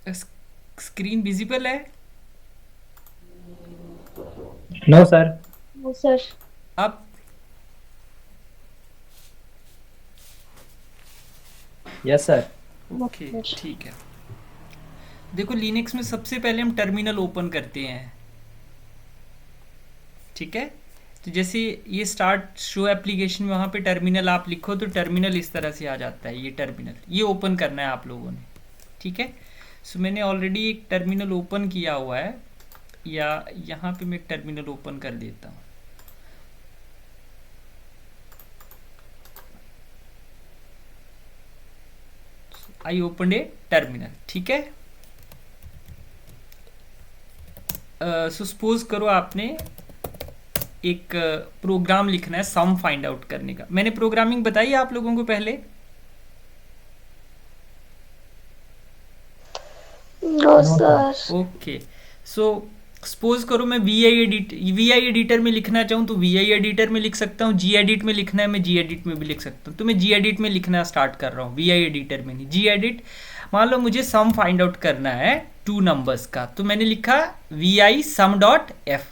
Screen visible है? No sir. वो sir. अब यस सर। वो ओके, सर। ठीक है। देखो लिनक्स में सबसे पहले हम टर्मिनल ओपन करते हैं, ठीक है। तो जैसे ये स्टार्ट शो एप्लीकेशन में वहाँ पे टर्मिनल आप लिखो तो टर्मिनल इस तरह से आ जाता है। ये टर्मिनल ये ओपन करना है आप लोगों ने, ठीक है। सो मैंने ऑलरेडी एक टर्मिनल ओपन किया हुआ है, या यहाँ पे मैं एक टर्मिनल ओपन कर देता हूँ। आई ओपन ए टर्मिनल, ठीक है। सो सपोज करो आपने एक प्रोग्राम लिखना है सम फाइंड आउट करने का। मैंने प्रोग्रामिंग बताई आप लोगों को पहले? No no sir. Sir. Okay. So suppose करो मैं वी आई एडिटर में लिखना चाहूँ तो वी आई एडिटर में लिख सकता हूँ। जी एडिट में लिखना है मैं जी एडिट में भी लिख सकता हूँ। तो मैं जी एडिट में लिखना स्टार्ट कर रहा हूँ, वी आई एडिटर में नहीं, जी एडिट। मान लो मुझे सम फाइंड आउट करना है टू नंबर्स का, तो मैंने लिखा V I sum dot F.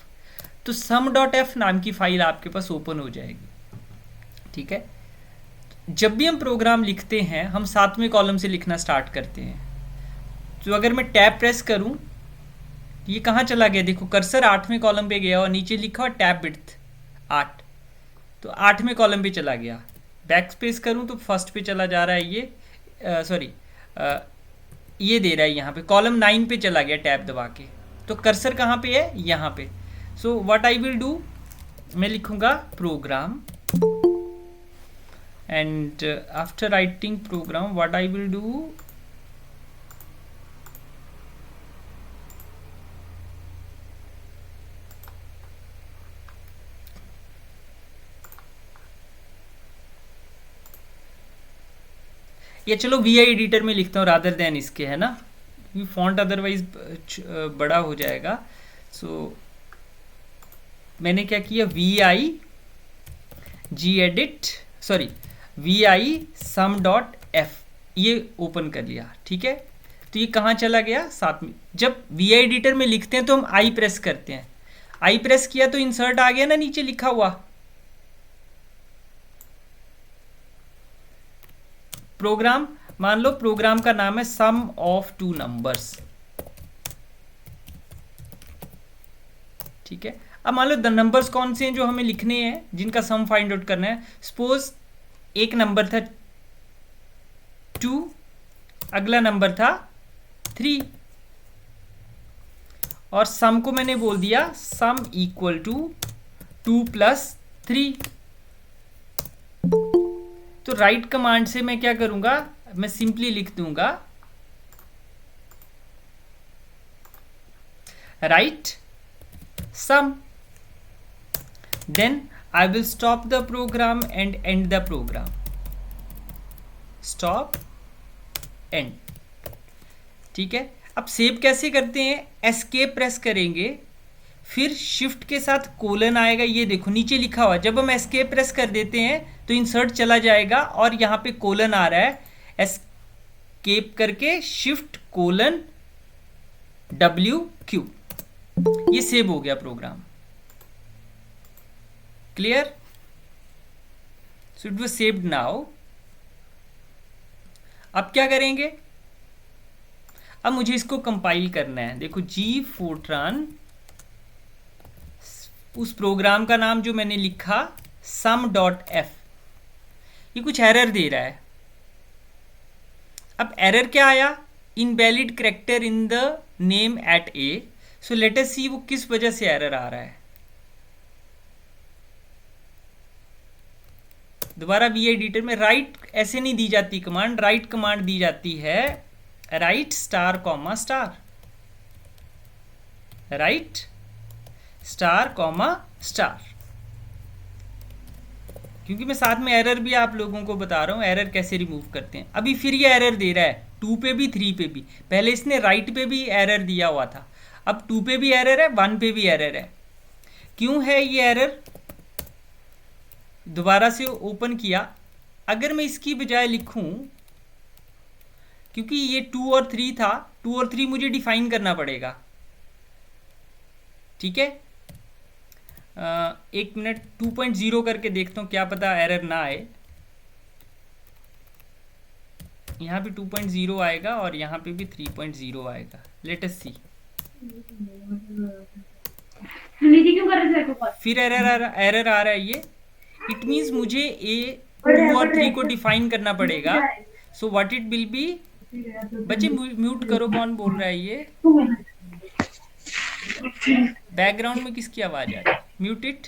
तो सम डॉट एफ नाम की फाइल आपके पास ओपन हो जाएगी, ठीक है। जब भी हम प्रोग्राम लिखते हैं हम सातवें कॉलम से लिखना स्टार्ट करते हैं। तो अगर मैं टैब प्रेस करूं, ये कहाँ चला गया? देखो कर्सर आठवें कॉलम पे गया और नीचे लिखा हुआ टैब विड्थ 8, तो आठवें कॉलम पे चला गया। बैक स्पेस करूं तो फर्स्ट पे चला जा रहा है ये, सॉरी, ये दे रहा है यहाँ पे कॉलम 9 पे चला गया टैब दबा के। तो कर्सर कहाँ पे है? यहाँ पे। So what I will do, मैं लिखूंगा program, and after writing program what I will do, या चलो वी आई एडिटर में लिखता हूँ रादर देन इसके, है ना, क्योंकि फॉन्ट अदरवाइज बड़ा हो जाएगा। सो मैंने क्या किया, V I G edit, sorry, V I sum dot F, ये ओपन कर लिया, ठीक है। तो ये कहाँ चला गया? साथ में। जब वी आई एडिटर में लिखते हैं तो हम आई प्रेस करते हैं, आई प्रेस किया तो इंसर्ट आ गया ना नीचे लिखा हुआ प्रोग्राम। मान लो प्रोग्राम का नाम है सम ऑफ टू नंबर्स, ठीक है। अब मान लो द नंबर्स कौन से हैं जो हमें लिखने हैं, जिनका सम फाइंड आउट करना है। सपोज एक नंबर था 2, अगला नंबर था 3, और सम को मैंने बोल दिया सम इक्वल टू 2 प्लस 3। तो राइट कमांड से मैं क्या करूंगा, मैं सिंपली लिख दूंगा write sum, then I will stop the program end end the program, stop end, ठीक है। अब सेव कैसे करते हैं, एस्केप प्रेस करेंगे, फिर शिफ्ट के साथ कोलन आएगा, ये देखो नीचे लिखा हुआ। जब हम एस्केप प्रेस कर देते हैं तो इंसर्ट चला जाएगा और यहाँ पे कोलन आ रहा है, एस्केप करके शिफ्ट कोलन WQ, ये सेव हो गया program. Clear? So it was saved now. अब क्या करेंगे, अब मुझे इसको कंपाइल करना है। देखो जी फोर्ट्रान, उस प्रोग्राम का नाम जो मैंने लिखा सम डॉट एफ, ये कुछ एरर दे रहा है। अब एरर क्या आया, invalid character in the name at A. So let us see वो किस वजह से एरर आ रहा है। दोबारा वी एडिटर में राइट ऐसे नहीं दी जाती कमांड, राइट कमांड दी जाती है right star comma star, right star comma star, क्योंकि मैं साथ में एरर भी आप लोगों को बता रहा हूँ एरर कैसे रिमूव करते हैं। अभी फिर ये एरर दे रहा है 2 पे भी 3 पे भी, पहले इसने राइट पे भी एरर दिया हुआ था, अब 2 पे भी एरर है, 1 पे भी एरर है। क्यों है ये एरर, दोबारा से ओपन किया, अगर मैं इसकी बजाय लिखूं क्योंकि ये 2 और 3 था, 2 और 3 मुझे डिफाइन करना पड़ेगा। ठीक है, एक मिनट 2.0 करके देखता हूँ, क्या पता एरर ना आए। यहाँ पे 2.0 आएगा और यहाँ पे भी 3.0 आएगा। लेट अस सी। फिर एरर आ रहा है ये। इट मीन्स मुझे ए 2 और 3 को डिफाइन करना पड़ेगा। So what it will be. बच्चे म्यूट करो, कौन बोल रहा है ये? बैकग्राउंड में किसकी आवाज आ रही है? Mute it.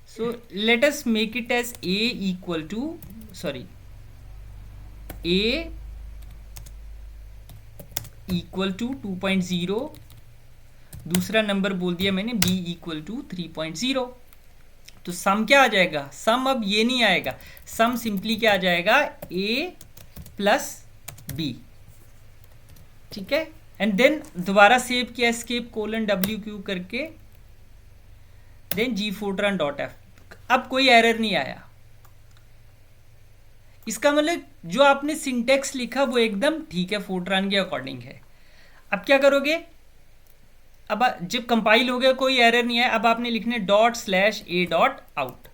So let us make it as A equal to, sorry, A equal to 2.0, दूसरा नंबर बोल दिया मैंने b इक्वल टू 3.0। तो सम क्या आ जाएगा? सम अब ये नहीं आएगा, सम सिंपली क्या आ जाएगा? a plus b। ठीक है, एंड देन दोबारा सेव किया, एस्केप कोलन WQ करके, देन जी फोर्ट्रान डॉट एफ। अब कोई एरर नहीं आया। इसका मतलब जो आपने सिंटेक्स लिखा वो एकदम ठीक है, फोर्ट्रान के अकॉर्डिंग है। अब क्या करोगे? अब जब कंपाइल हो गया कोई एरर नहीं है, अब आपने लिखने ./a.out।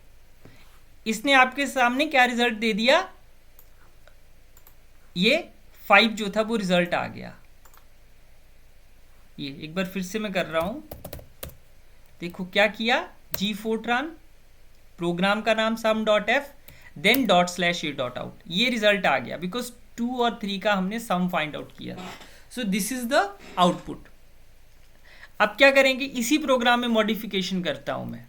इसने आपके सामने क्या रिजल्ट दे दिया? ये 5 जो था वो रिजल्ट आ गया। ये एक बार फिर से मैं कर रहा हूं, देखो क्या किया। जी फोर्ट्रान, प्रोग्राम का नाम sum.f, देन ./a.out, ये रिजल्ट आ गया बिकॉज 2 और 3 का हमने सम फाइंड आउट किया। So this is the output. अब क्या करेंगे? इसी प्रोग्राम में मॉडिफिकेशन करता हूं मैं।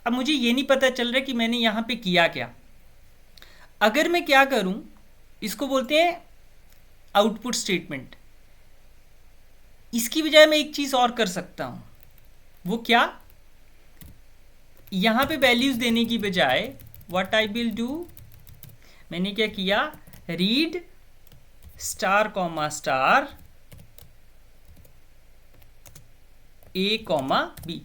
अब मुझे ये नहीं पता चल रहा कि मैंने यहां पे किया क्या। अगर मैं क्या करूं, इसको बोलते हैं आउटपुट स्टेटमेंट। इसकी बजाय मैं एक चीज और कर सकता हूं। वो क्या? यहां पे वैल्यूज देने की बजाय व्हाट आई विल डू, मैंने क्या किया, read star comma star A comma B.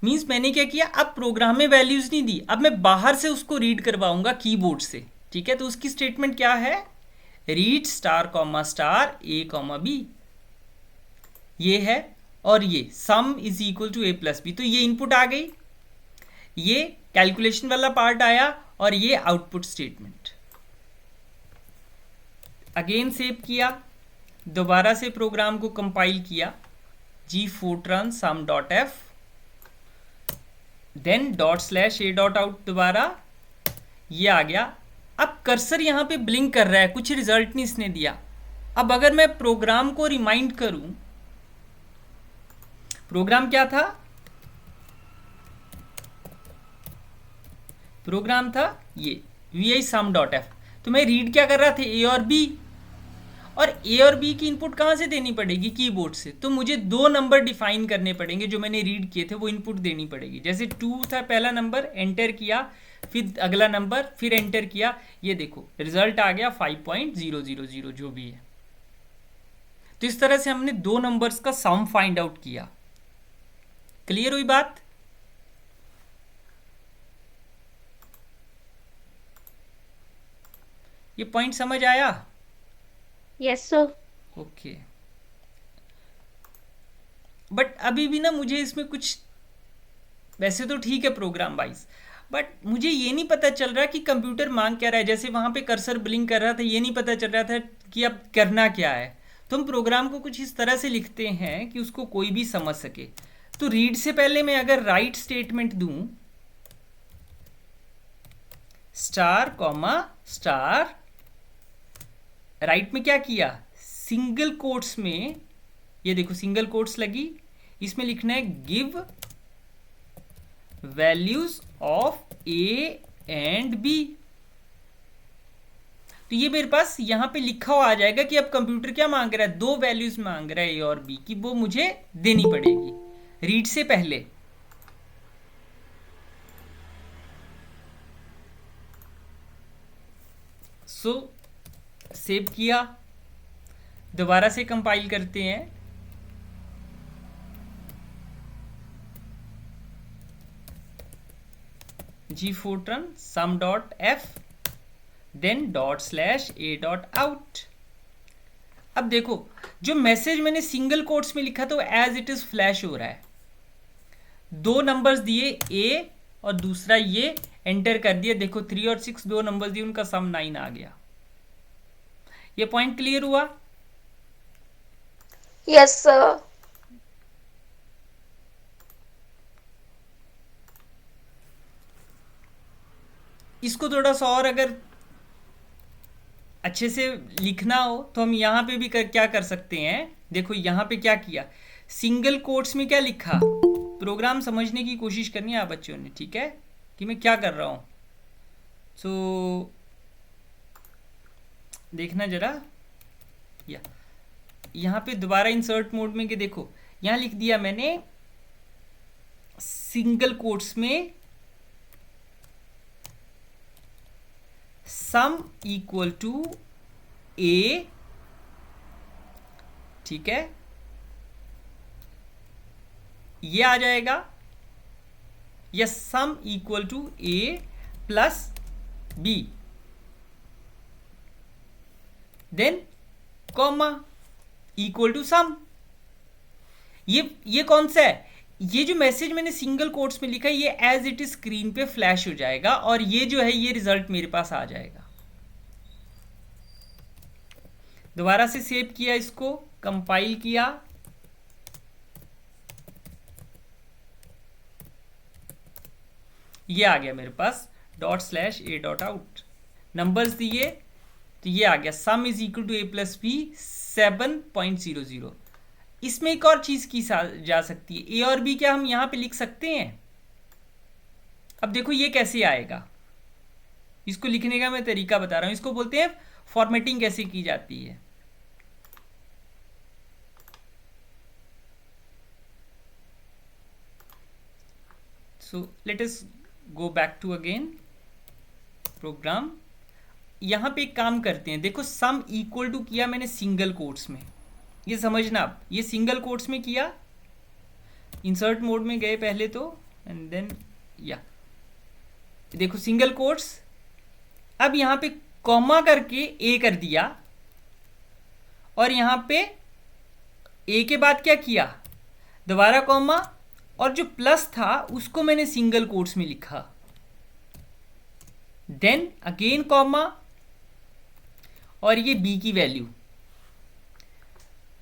Means मैंने क्या किया, अब प्रोग्राम में वैल्यूज नहीं दी, अब मैं बाहर से उसको रीड करवाऊंगा कीबोर्ड से। ठीक है, तो उसकी स्टेटमेंट क्या है? Read star comma star A comma B, ये है। और ये sum is equal to a plus B. तो ये इनपुट आ गई, ये कैलकुलेशन वाला पार्ट आया, और ये आउटपुट स्टेटमेंट। अगेन सेव किया, दोबारा से प्रोग्राम को कंपाइल किया, G Fortran sum dot F, then ./a.out, दोबारा ये आ गया। अब कर्सर यहां पे ब्लिंक कर रहा है, कुछ रिजल्ट नहीं इसने दिया। अब अगर मैं प्रोग्राम को रिमाइंड करूं, प्रोग्राम क्या था? प्रोग्राम था ये vi sum.f। तो मैं रीड क्या कर रहा था? a और b, और a और b की इनपुट कहां से देनी पड़ेगी? कीबोर्ड से। तो मुझे 2 नंबर डिफाइन करने पड़ेंगे, जो मैंने रीड किए थे वो इनपुट देनी पड़ेगी। जैसे 2 था पहला नंबर, एंटर किया, फिर अगला नंबर, फिर एंटर किया, ये देखो रिजल्ट आ गया 5.000 जो भी है। तो इस तरह से हमने 2 नंबर्स का सम फाइंड आउट किया। क्लियर हुई बात? ये पॉइंट समझ आया? Yes sir. ओके। बट अभी भी ना मुझे इसमें कुछ, वैसे तो ठीक है प्रोग्राम वाइज, बट मुझे ये नहीं पता चल रहा कि कंप्यूटर मांग क्या रहा है। जैसे वहां पे कर्सर ब्लिंक कर रहा था, ये नहीं पता चल रहा था कि अब करना क्या है। तो हम प्रोग्राम को कुछ इस तरह से लिखते हैं कि उसको कोई भी समझ सके। तो रीड से पहले मैं अगर राइट स्टेटमेंट दूं, स्टार कॉमा स्टार, राइट में क्या किया, सिंगल कोट्स में, ये देखो सिंगल कोट्स लगी, इसमें लिखना है give values of A and B. तो ये मेरे पास यहां पे लिखा हुआ आ जाएगा कि अब कंप्यूटर क्या मांग रहा है, 2 वैल्यूज मांग रहा है ए और बी की, वो मुझे देनी पड़ेगी रीड से पहले। सो सेव किया, दोबारा से कंपाइल करते हैं। G Fortran sum dot F then dot slash A dot out. अब देखो जो मैसेज मैंने सिंगल कोट्स में लिखा तो एज इट इज फ्लैश हो रहा है, दो नंबर्स दिए ए और दूसरा ये एंटर कर दिया, देखो 3 और 6 दो नंबर्स दिए, उनका सम 9 आ गया। ये पॉइंट क्लियर हुआ? Yes, sir. इसको थोड़ा सा और अगर अच्छे से लिखना हो तो हम यहाँ पे भी क्या कर सकते हैं, देखो यहाँ पे क्या किया, सिंगल कोट्स में क्या लिखा, प्रोग्राम समझने की कोशिश करनी है आप बच्चों ने, ठीक है, कि मैं क्या कर रहा हूँ। सो देखना जरा, या यहाँ पे दोबारा इंसर्ट मोड में कि देखो यहाँ लिख दिया मैंने सिंगल कोट्स में सम इक्वल टू ए, ठीक है, ये आ जाएगा, या sum equal to A plus B, then comma equal to sum. ये कौन सा है, ये जो मैसेज मैंने सिंगल कोट्स में लिखा है ये एज इट इज स्क्रीन पे फ्लैश हो जाएगा और ये जो है ये रिजल्ट मेरे पास आ जाएगा। दोबारा से सेव किया, इसको कंपाइल किया, ये आ गया मेरे पास dot slash A dot out, numbers दिए तो ये आ गया sum is equal to A plus B 7.00। इसमें एक और चीज की जा सकती है, ए और बी क्या हम यहां पे लिख सकते हैं? अब देखो ये कैसे आएगा, इसको लिखने का मैं तरीका बता रहा हूं, इसको बोलते हैं फॉर्मेटिंग कैसे की जाती है। So let us go back to again program. यहां पे एक काम करते हैं, देखो सम इक्वल टू किया मैंने सिंगल कोट्स में, ये समझना आप, ये सिंगल कोट्स में किया, इंसर्ट मोड में गए पहले तो, एंड देन या देखो सिंगल कोट्स, अब यहां पे कॉमा करके ए कर दिया और यहां पे ए के बाद क्या किया, दोबारा कॉमा, और जो प्लस था उसको मैंने सिंगल कोट्स में लिखा, देन अगेन कॉमा और ये बी की वैल्यू।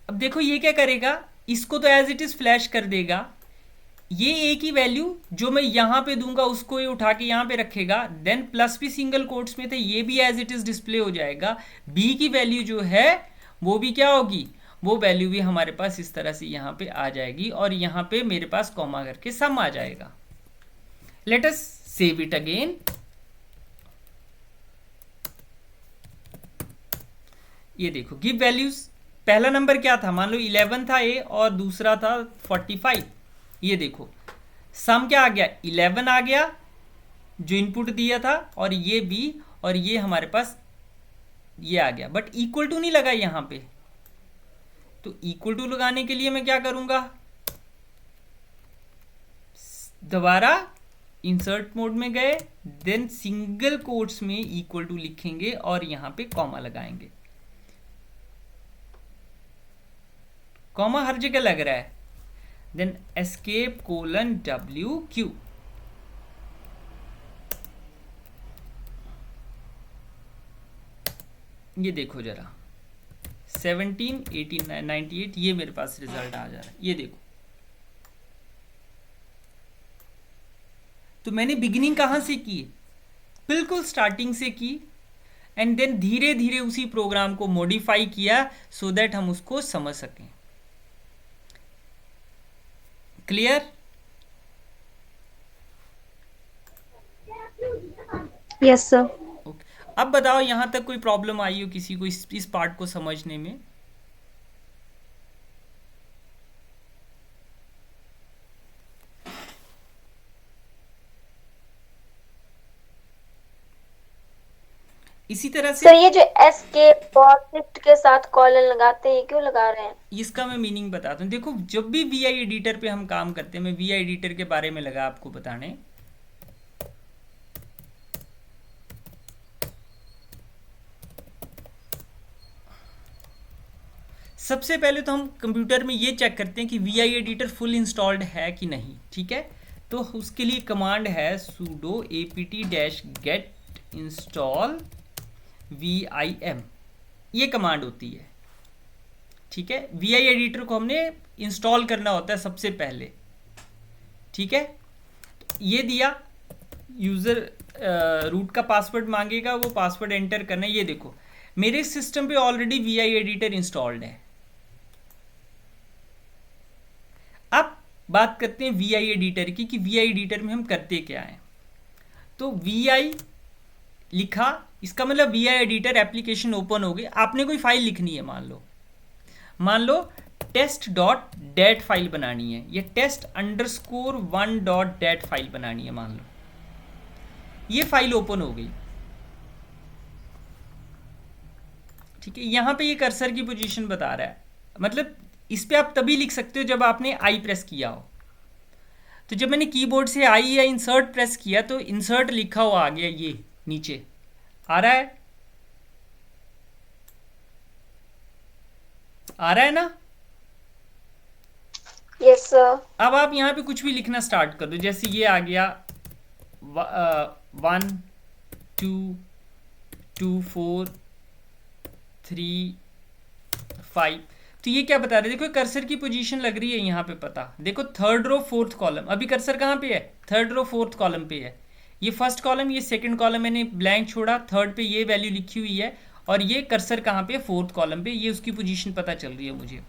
अब देखो ये क्या करेगा, इसको तो एज इट इज फ्लैश कर देगा, ये ए की वैल्यू जो मैं यहां पे दूंगा उसको ये उठा के यहां पे रखेगा, देन प्लस भी सिंगल कोट्स में थे ये भी एज इट इज डिस्प्ले हो जाएगा, बी की वैल्यू जो है वो भी क्या होगी, वो वैल्यू भी हमारे पास इस तरह से यहां पे आ जाएगी और यहां पे मेरे पास कॉमा करके सम आ जाएगा। Let us save it again. ये देखो गिव वैल्यूज, पहला नंबर क्या था, मान लो 11 था ए और दूसरा था 45, ये देखो सम क्या आ गया, 11 आ गया जो इनपुट दिया था और ये बी और ये हमारे पास ये आ गया, बट इक्वल टू नहीं लगा यहां पे, तो इक्वल टू लगाने के लिए मैं क्या करूंगा, दोबारा इंसर्ट मोड में गए, देन सिंगल कोट्स में इक्वल टू लिखेंगे और यहां पे कॉमा लगाएंगे, कॉमा हर जगह लग रहा है, then escape colon W Q, ये देखो जरा 17, 18, 98 ये मेरे पास रिजल्ट आ जा रहा है, ये देखो। तो मैंने बिगिनिंग कहां से की, बिल्कुल स्टार्टिंग से की, एंड देन धीरे धीरे उसी प्रोग्राम को मॉडिफाई किया सो दैट हम उसको समझ सकें। क्लियर? Yes, sir. ओके, अब बताओ यहां तक कोई प्रॉब्लम आई हो किसी को इस पार्ट को समझने में? इसी तरह से सर ये जो एस्केप प्रोजेक्ट के साथ कॉलन लगाते हैं क्यों लगा रहे हैं? इसका मैं मीनिंग बताता हूँ। देखो जब भी वीआई एडिटर पे हम काम करते हैं, मैं वीआई एडिटर के बारे में लगा आपको बताने, सबसे पहले तो हम कंप्यूटर में ये चेक करते हैं कि V I editor full installed है कि नहीं, ठीक है। तो उसके लिए कमांड है sudo apt-get install vim, ये कमांड होती है, ठीक है। वी आई एडिटर को हमने इंस्टॉल करना होता है सबसे पहले, ठीक है। ये दिया, यूज़र रूट का पासवर्ड मांगेगा, वो पासवर्ड एंटर करना है। ये देखो मेरे सिस्टम पे already V I editor installed है। अब बात करते हैं वी आई एडिटर की कि वी आई एडिटर में हम करते क्या हैं। तो वी आई लिखा, इसका मतलब V I editor application open हो गई। आपने कोई फाइल लिखनी है, मान लो टेस्ट डॉट डेट फाइल बनानी है, या test underscore 1 dot dat file बनानी है, मान लो ये फाइल ओपन हो गई, ठीक है। यहां पे ये कर्सर की पोजीशन बता रहा है, मतलब इस पे आप तभी लिख सकते हो जब आपने आई प्रेस किया हो। तो जब मैंने कीबोर्ड से आई या इंसर्ट प्रेस किया तो इंसर्ट लिखा हुआ आ गया, ये नीचे आ रहा है ना। Yes sir. अब आप यहाँ पे कुछ भी लिखना स्टार्ट कर दो, जैसे ये आ गया 1 2 2 4 3 5। तो ये क्या बता रहे हैं, देखो कर्सर की पोजीशन लग रही है यहाँ पे, पता देखो 3rd रो 4th कॉलम। अभी कर्सर कहाँ पे है, 3rd रो 4th कॉलम पे है। ये फर्स्ट कॉलम, ये सेकंड कॉलम मैंने ब्लैंक छोड़ा, थर्ड पे ये वैल्यू लिखी हुई है, और ये कर्सर कहाँ पे है, 4th कॉलम पे। ये उसकी पोजीशन पता चल रही है मुझे।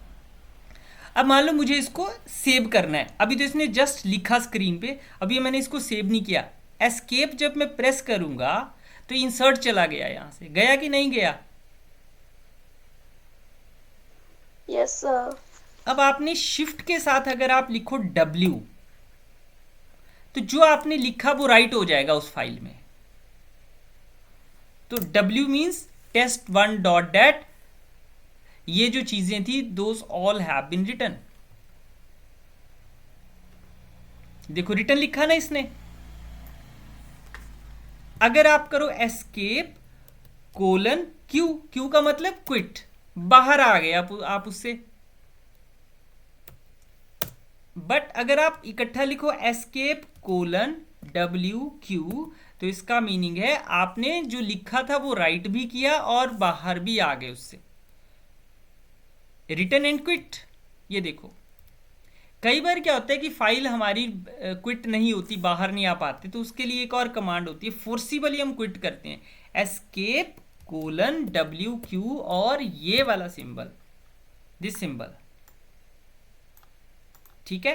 अब मान लो मुझे इसको सेव करना है। अभी तो इसने जस्ट लिखा स्क्रीन पे, अभी मैंने इसको सेव नहीं किया। एस्केप जब मैं प्रेस करूंगा तो इंसर्ट चला गया, यहां से गया कि नहीं गया। Yes sir. अब आपने शिफ्ट के साथ अगर आप लिखो W, तो जो आपने लिखा वो राइट हो जाएगा उस फाइल में। तो W means test1 dot date, ये जो चीजें थी those all have been written. देखो रिटन लिखा ना इसने। अगर आप करो एस्केप कोलन क्यू, क्यू का मतलब क्विट, बाहर आ गए आप उससे। बट अगर आप इकट्ठा लिखो एस्केप कोलन WQ, तो इसका मीनिंग है आपने जो लिखा था वो राइट भी किया और बाहर भी आ गए उससे। Return and quit. ये देखो कई बार क्या होता है कि फाइल हमारी क्विट नहीं होती, बाहर नहीं आ पाते, तो उसके लिए एक और कमांड होती है, फोर्सिबली हम क्विट करते हैं, एस्केप कोलन WQ और ये वाला सिंबल, दिस सिंबल, ठीक है।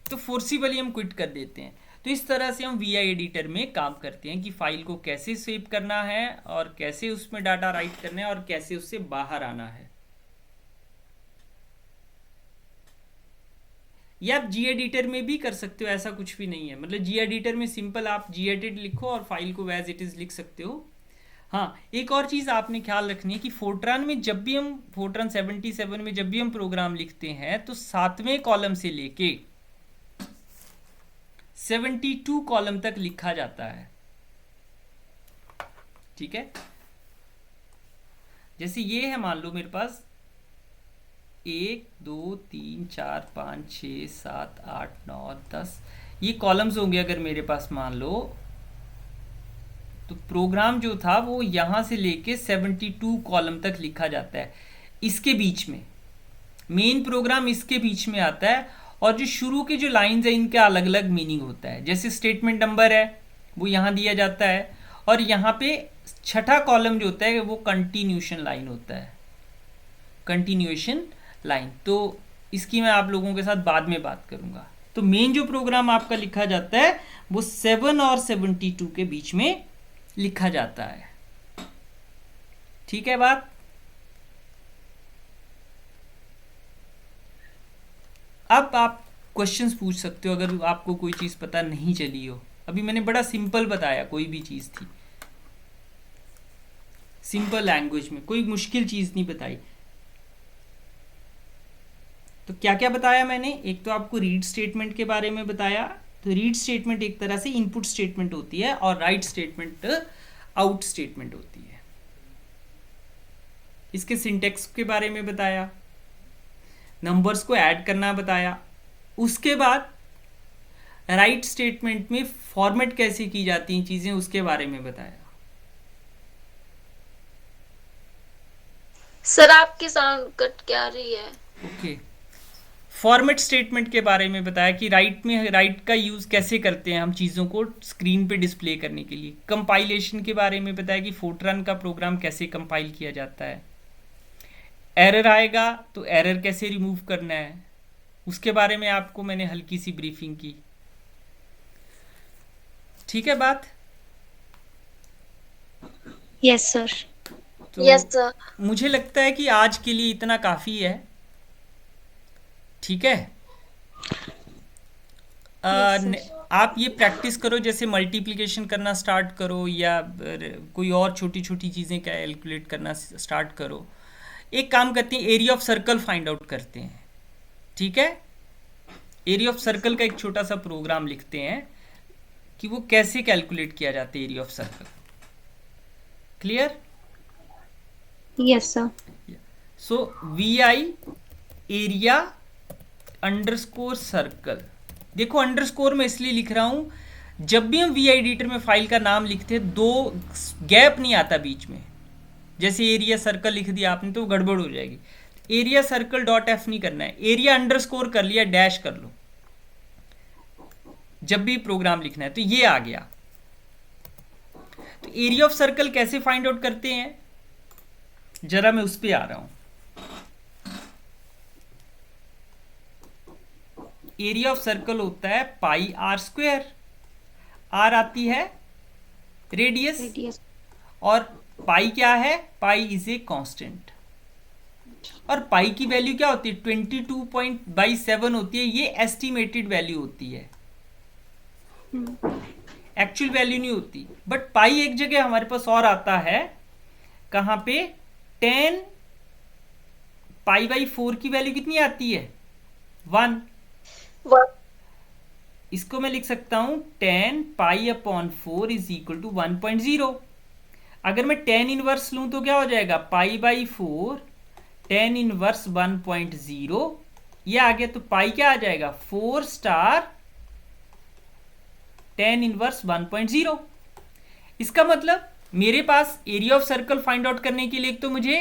तो फोर्सिबली हम क्विट कर देते हैं। तो इस तरह से हम वी आई एडिटर में काम करते हैं कि फाइल को कैसे सेव करना है और कैसे उसमें डाटा राइट करना है और कैसे उससे बाहर आना है। या आप जी एडिटर में भी कर सकते हो, ऐसा कुछ भी नहीं है। मतलब जी एडिटर में सिंपल आप gedit लिखो और फाइल को एज इट इज लिख सकते हो। हाँ, एक और चीज़ आपने ख्याल रखनी है कि फोर्ट्रान में जब भी हम फोर्ट्रान 77 में जब भी हम प्रोग्राम लिखते हैं तो 7वें कॉलम से लेके 72 कॉलम तक लिखा जाता है, ठीक है। जैसे ये है, मान लो मेरे पास 1 2 3 4 5 6 7 8 9 10 ये कॉलम्स होंगे अगर मेरे पास, मान लो। तो प्रोग्राम जो था वो यहां से लेके 72 कॉलम तक लिखा जाता है। इसके बीच में मेन प्रोग्राम इसके बीच में आता है, और जो शुरू के जो लाइंस है इनका अलग अलग मीनिंग होता है। जैसे स्टेटमेंट नंबर है वो यहाँ दिया जाता है, और यहाँ पे छठा कॉलम जो होता है वो कंटिन्यूशन लाइन होता है, कंटिन्यूएशन लाइन। तो इसकी मैं आप लोगों के साथ बाद में बात करूंगा। तो मेन जो प्रोग्राम आपका लिखा जाता है वो 7 और 72 के बीच में लिखा जाता है, ठीक है बात। अब आप क्वेश्चंस पूछ सकते हो अगर आपको कोई चीज पता नहीं चली हो। अभी मैंने बड़ा सिंपल बताया, कोई भी चीज थी सिंपल लैंग्वेज में, कोई मुश्किल चीज नहीं बताई। तो क्या क्या बताया मैंने, एक तो आपको रीड स्टेटमेंट के बारे में बताया। तो रीड स्टेटमेंट एक तरह से इनपुट स्टेटमेंट होती है और राइट स्टेटमेंट आउट स्टेटमेंट होती है। इसके सिंटेक्स के बारे में बताया, नंबर्स को ऐड करना बताया। उसके बाद राइट स्टेटमेंट में फॉर्मेट कैसे की जाती हैं चीज़ें उसके बारे में बताया। सर आपकी साउंड कट क्या रही है? ओके, फॉर्मेट स्टेटमेंट के बारे में बताया कि राइट का यूज़ कैसे करते हैं हम चीज़ों को स्क्रीन पे डिस्प्ले करने के लिए। कंपाइलेशन के बारे में बताया कि फोर्ट्रान का प्रोग्राम कैसे कंपाइल किया जाता है। एरर आएगा तो एरर कैसे रिमूव करना है उसके बारे में आपको मैंने हल्की सी ब्रीफिंग की। ठीक है बात? Yes sir. तो यस सर। मुझे लगता है कि आज के लिए इतना काफ़ी है। ठीक है, आप ये प्रैक्टिस करो, जैसे मल्टीप्लिकेशन करना स्टार्ट करो या कोई और छोटी छोटी चीज़ें कैलकुलेट करना स्टार्ट करो। एक काम करते हैं, area of circle find out करते हैं। ठीक है, एरिया ऑफ सर्कल का एक छोटा सा प्रोग्राम लिखते हैं कि वो कैसे कैलकुलेट किया जाता है area of circle. Clear? Yes sir. So V I area underscore circle. देखो अंडरस्कोर में इसलिए लिख रहा हूं, जब भी हम वी आई एडिटर में फाइल का नाम लिखते हैं दो गैप नहीं आता बीच में। जैसे एरिया सर्कल लिख दिया आपने तो गड़बड़ हो जाएगी। एरिया सर्कल डॉट एफ नहीं करना है, एरिया अंडरस्कोर कर लिया, डैश कर लो जब भी प्रोग्राम लिखना है। तो ये आ गया। तो एरिया ऑफ सर्कल कैसे फाइंड आउट करते हैं, जरा मैं उस पर आ रहा हूं। एरिया ऑफ सर्कल होता है पाई आर स्क्वायर। आर आती है रेडियस, और पाई क्या है, पाई इज ए कांस्टेंट। और पाई की वैल्यू क्या होती है, 22.7 होती है। ये एस्टिमेटेड वैल्यू होती है, एक्चुअल वैल्यू नहीं होती। बट पाई एक जगह हमारे पास और आता है, कहां पे, 10 पाई बाई 4 की वैल्यू कितनी आती है, 1। इसको मैं लिख सकता हूं 10 pi upon 4 is equal to 1.0। अगर मैं 10 इनवर्स लूं तो क्या हो जाएगा, पाई बाई 4 10 इनवर्स 1.0 ये आ गया। तो पाई क्या आ जाएगा, 4 स्टार 10 इनवर्स 1.0। इसका मतलब मेरे पास area of circle find out करने के लिए एक तो मुझे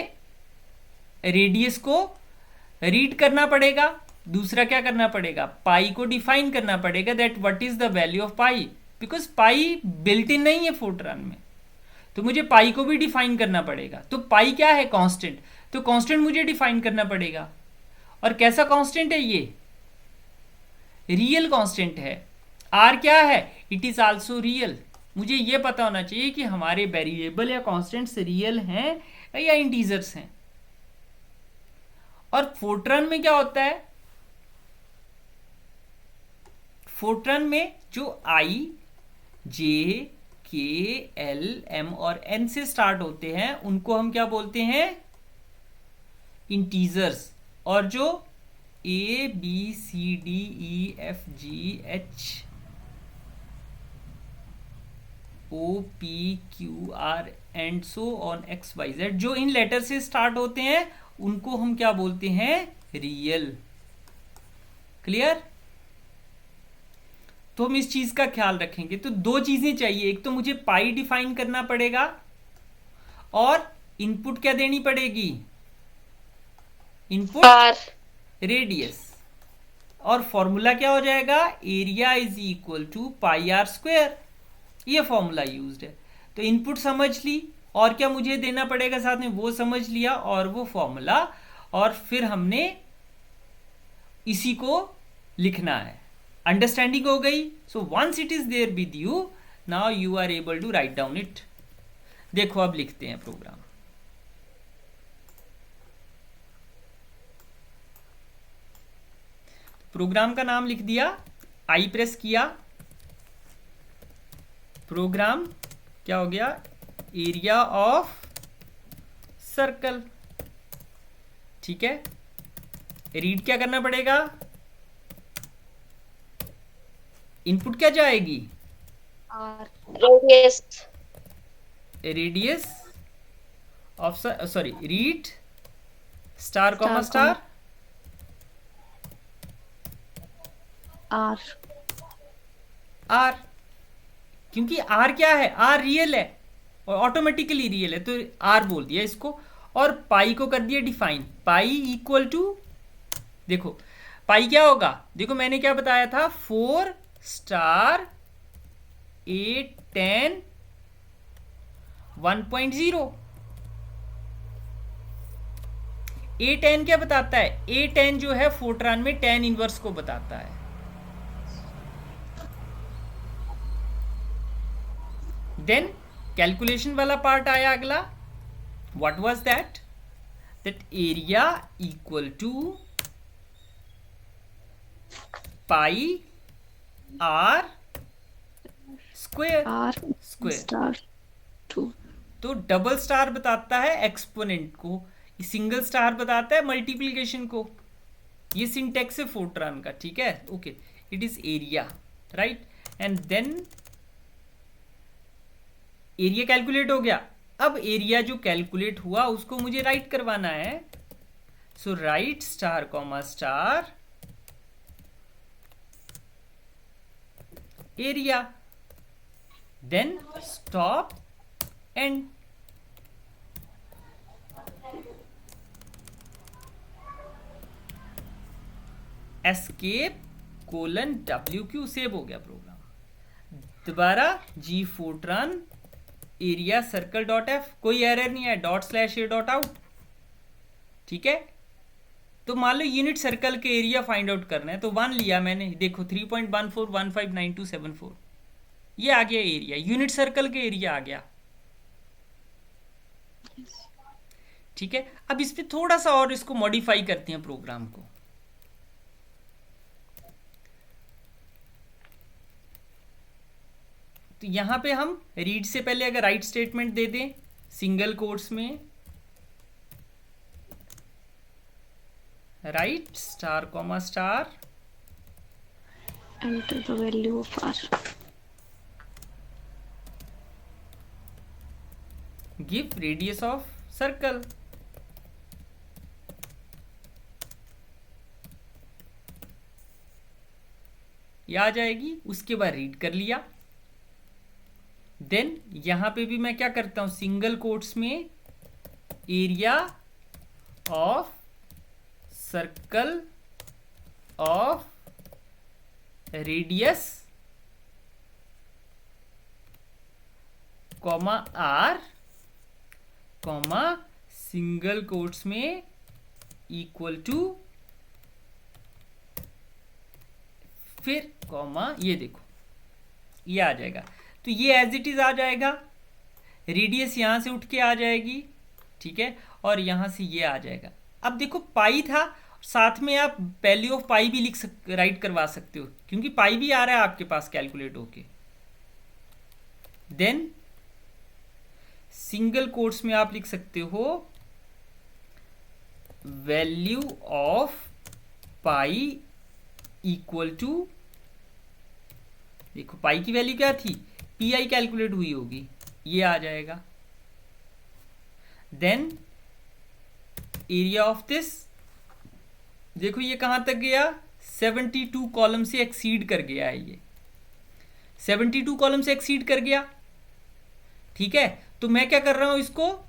रेडियस को रीड करना पड़ेगा, दूसरा क्या करना पड़ेगा, पाई को डिफाइन करना पड़ेगा, that what is the value of pi. Because pi built in नहीं है फोर्ट्रान में, तो मुझे पाई को भी डिफाइन करना पड़ेगा। तो पाई क्या है, कांस्टेंट, तो कांस्टेंट मुझे डिफाइन करना पड़ेगा। और कैसा कांस्टेंट है ये, रियल कांस्टेंट है। आर क्या है, इट इज आल्सो रियल। मुझे ये पता होना चाहिए कि हमारे वेरिएबल या कांस्टेंट्स रियल हैं या इंटीजर्स हैं। और फोर्ट्रान में क्या होता है, फोर्ट्रान में जो आई जे के एल एम और एन से स्टार्ट होते हैं उनको हम क्या बोलते हैं, इंटीजर्स। और जो A B C D E F G H O P Q R and so on X Y Z, जो इन लेटर से स्टार्ट होते हैं उनको हम क्या बोलते हैं, रियल। क्लियर? तो हम इस चीज का ख्याल रखेंगे। तो दो चीजें चाहिए, एक तो मुझे पाई डिफाइन करना पड़ेगा और इनपुट क्या देनी पड़ेगी, इनपुट रेडियस। और फॉर्मूला क्या हो जाएगा, area is equal to pi R square. ये फॉर्मूला यूज्ड है। तो इनपुट समझ ली और क्या मुझे देना पड़ेगा साथ में, वो समझ लिया और वो फॉर्मूला, और फिर हमने इसी को लिखना है। अंडरस्टैंडिंग हो गई? So once it is there with you, now you are able to write down it. देखो अब लिखते हैं प्रोग्राम। प्रोग्राम का नाम लिख दिया, आई प्रेस किया, प्रोग्राम क्या हो गया, एरिया ऑफ सर्कल। ठीक है, रीड क्या करना पड़ेगा, इनपुट क्या जाएगी, radius, radius of, sorry read star comma star R. R, क्योंकि आर क्या है, आर रियल है और ऑटोमेटिकली रियल है, तो आर बोल दिया इसको। और पाई को कर दिया डिफाइन, पाई इक्वल टू, देखो पाई क्या होगा, देखो मैंने क्या बताया था, 4 स्टार 8 10 1.0। A10 क्या बताता है, A10 जो है फोर्ट्रान में 10 इनवर्स को बताता है। देन कैलकुलेशन वाला पार्ट आया अगला, what was that, area equal to pi R square R square. star 2. तो डबल स्टार बताता है एक्सपोनेंट को, सिंगल स्टार बताता है मल्टीप्लिकेशन को। ये सिंटेक्स है फोर्ट्रान का, ठीक है, okay. It is area, right, and then area calculate हो गया। अब एरिया जो कैलकुलेट हुआ उसको मुझे राइट करवाना है, so write star comma star area, then stop end. Escape colon WQ, save हो गया प्रोग्राम। दोबारा G Fortran area circle dot F, कोई एरर नहीं है, ./a.out, ठीक है। तो मान लो यूनिट सर्कल के एरिया फाइंड आउट करना है, तो 1 लिया मैंने, देखो 3.14159274, ये आ गया एरिया, यूनिट सर्कल के एरिया आ गया, ठीक है। अब इस पे थोड़ा सा और इसको मॉडिफाई करते हैं प्रोग्राम को। तो यहां पे हम रीड से पहले अगर राइट स्टेटमेंट दे दें सिंगल कोट्स में, right star comma star Enter the value of R. Give radius of circle, ये आ जाएगी। उसके बाद रीड कर लिया। देन यहां पे भी मैं क्या करता हूं, सिंगल कोट्स में area of circle of radius comma R comma single quotes में इक्वल टू, फिर कॉमा, ये देखो ये आ जाएगा। तो ये एज इट इज आ जाएगा, रेडियस यहां से उठ के आ जाएगी, ठीक है, और यहां से ये आ जाएगा। अब देखो पाई था, साथ में आप वैल्यू ऑफ पाई भी राइट करवा सकते हो, क्योंकि पाई भी आ रहा है आपके पास कैलकुलेट होके। देन सिंगल कोट्स में आप लिख सकते हो value of pi equal to, देखो पाई की वैल्यू क्या थी, पी कैलकुलेट हुई होगी, ये आ जाएगा। देन एरिया ऑफ दिस, देखो ये कहां तक गया, 72 कॉलम से एक्सीड कर गया है, ये 72 कॉलम से एक्सीड कर गया, ठीक है। तो मैं क्या कर रहा हूं, इसको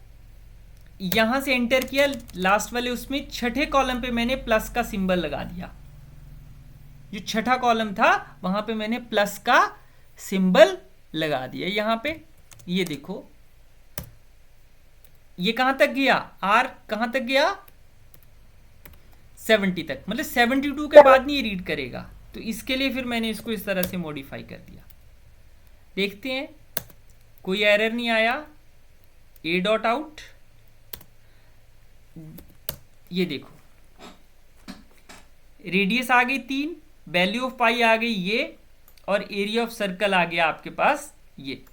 यहां से एंटर किया, लास्ट वाले उसमें छठे कॉलम पे मैंने प्लस का सिंबल लगा दिया, जो छठा कॉलम था वहां पे मैंने प्लस का सिंबल लगा दिया यहां पे। ये देखो ये कहां तक गया, आर कहां तक गया, 70 तक, मतलब 72 के बाद नहीं रीड करेगा। तो इसके लिए फिर मैंने इसको इस तरह से मॉडिफाई कर दिया। देखते हैं कोई एरर नहीं आया, a.out, ये देखो रेडियस आ गई 3, वैल्यू ऑफ पाई आ गई ये, और एरिया ऑफ सर्कल आ गया आपके पास ये,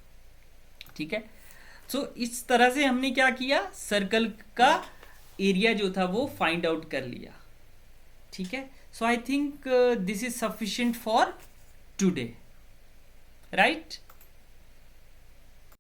ठीक है। सो इस तरह से हमने क्या किया, सर्कल का एरिया जो था वो फाइंड आउट कर लिया, ठीक है। So I think this is sufficient for today, right.